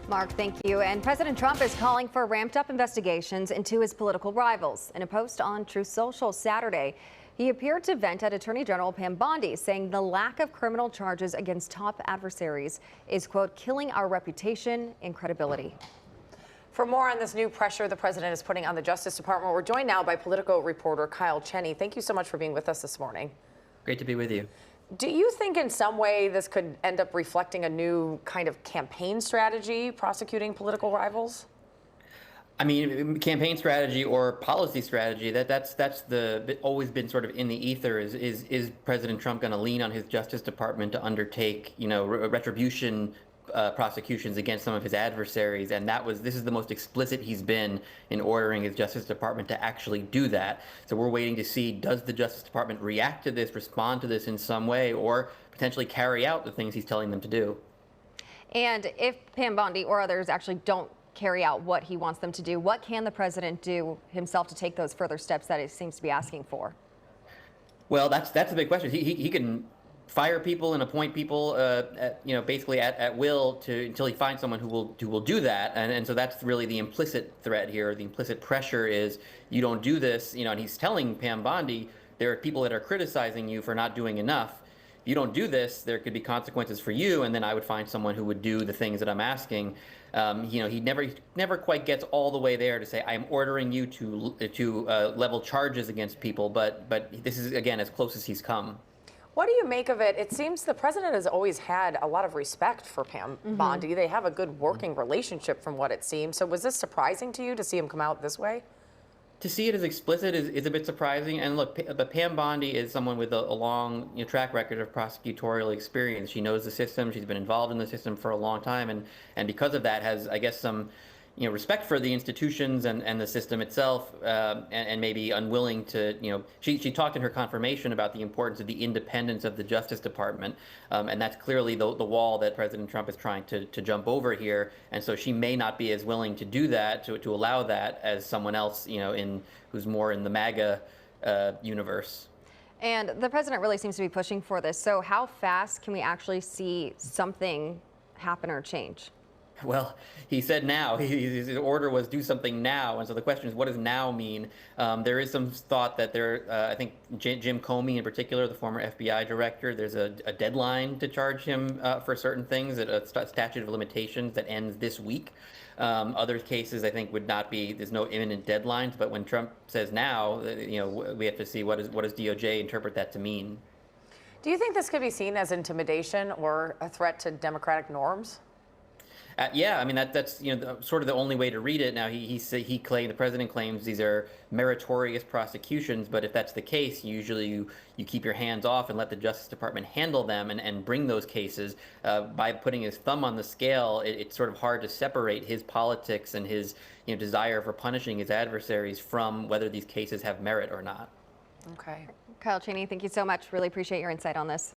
Mark, thank you. And President Trump is calling for ramped up investigations into his political rivals. In a post on Truth Social Saturday, he appeared to vent at Attorney General Pam Bondi, saying the lack of criminal charges against top adversaries is, quote, killing our reputation and credibility. For more on this new pressure the president is putting on the Justice Department, we're joined now by Politico reporter Kyle Cheney. Thank you so much for being with us this morning. Great to be with you. Do you think in some way this could end up reflecting a new kind of campaign strategy prosecuting political rivals? I mean, campaign strategy or policy strategy, that's always been sort of in the ether. Is President Trump going to lean on his Justice Department to undertake, retribution prosecutions against some of his adversaries? And this is the most explicit he's been in ordering his Justice Department to actually do that. So we're waiting to see, does the Justice Department react to this, respond to this in some way, or potentially carry out the things he's telling them to do? And if Pam Bondi or others actually don't carry out what he wants them to do, what can the president do himself to take those further steps that he seems to be asking for? Well, that's a big question. He can fire people and appoint people, basically at will until he finds someone who will do that. And so that's really the implicit threat here. The implicit pressure is you don't do this, and he's telling Pam Bondi, there are people that are criticizing you for not doing enough. If you don't do this, there could be consequences for you, and then I would find someone who would do the things that I'm asking. He never quite gets all the way there to say, I'm ordering you to level charges against people, but this is, again, as close as he's come. What do you make of it? It seems the president has always had a lot of respect for Pam Bondi. They have a good working relationship from what it seems. So was this surprising to you to see him come out this way? To see it as explicit is a bit surprising. And look, but Pam Bondi is someone with a long track record of prosecutorial experience. She knows the system. She's been involved in the system for a long time. And because of that has, I guess, some respect for the institutions and the system itself, and maybe unwilling to, she talked in her confirmation about the importance of the independence of the Justice Department, and that's clearly the wall that President Trump is trying to jump over here, and so she may not be as willing to do that, to allow that, as someone else, who's more in the MAGA universe. And the president really seems to be pushing for this, so how fast can we actually see something happen or change? Well, he said now. His order was do something now. And so the question is, what does now mean? There is some thought that I think Jim Comey in particular, the former FBI director, there's a deadline to charge him for certain things, a statute of limitations that ends this week. Other cases, I think, would not be, there's no imminent deadlines. But when Trump says now, we have to see what does DOJ interpret that to mean. Do you think this could be seen as intimidation or a threat to democratic norms? Yeah, I mean that's sort of the only way to read it. Now the president claims these are meritorious prosecutions, but if that's the case, usually you keep your hands off and let the Justice Department handle them and bring those cases. By putting his thumb on the scale, it's sort of hard to separate his politics and his desire for punishing his adversaries from whether these cases have merit or not. Okay. Kyle Cheney, thank you so much. Really appreciate your insight on this.